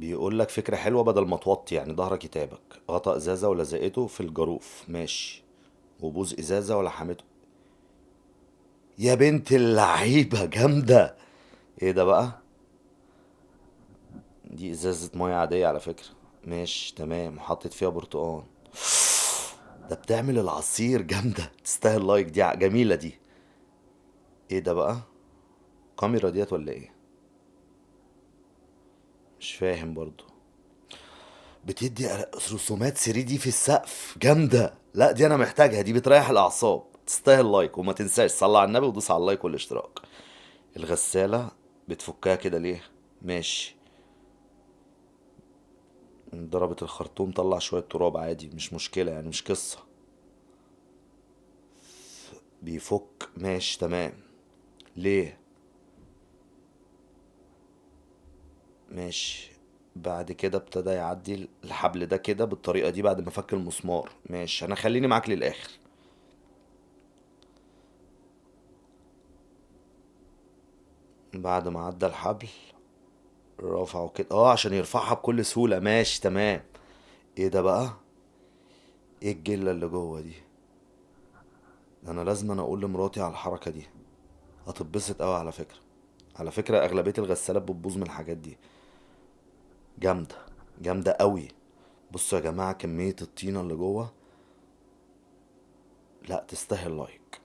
بيقول لك فكرة حلوة بدل ما توطي يعني ظهرك يتعبك. غطا ازازة ولزقته في الجاروف ماشي، وبوز ازازة ولحمته. يا بنت اللعيبة جامدة. ايه ده بقى؟ دي ازازة مية عادية على فكرة. ماشي تمام، وحطيت فيها برتقان. ده بتعمل العصير جامدة، تستاهل لايك، دي جميلة دي. ايه ده بقى؟ كاميرا ديت ولا ايه؟ مش فاهم برضو. بتدي رسومات 3 دي في السقف جامدة. لا دي انا محتاجها، دي بتريح الاعصاب، تستاهل لايك. وما تنساش صلي على النبي ودوس على اللايك والاشتراك. الغسالة بتفكها كده ليه؟ ماشي. ضربت الخرطوم طلع شوية تراب عادي، مش مشكلة يعني، مش قصة. بيفك ماشي تمام. ليه؟ ماشي. بعد كده ابتدى يعدي الحبل ده كده بالطريقة دي بعد ما فك المسمار. ماشي، انا خليني معاك للآخر. بعد ما عدى الحبل رفعه كده عشان يرفعها بكل سهولة. ماشي تمام. ايه ده بقى؟ ايه الجلة اللي جوه دي؟ ده انا لازم أنا اقول لمراتي على الحركة دي، هتتبسط قوي على فكرة. على فكرة اغلبية الغسالات بتبوظ من الحاجات دي. جامدة، جامدة قوي. بصوا يا جماعة كمية الطينة اللي جوه، لا تستاهل لايك.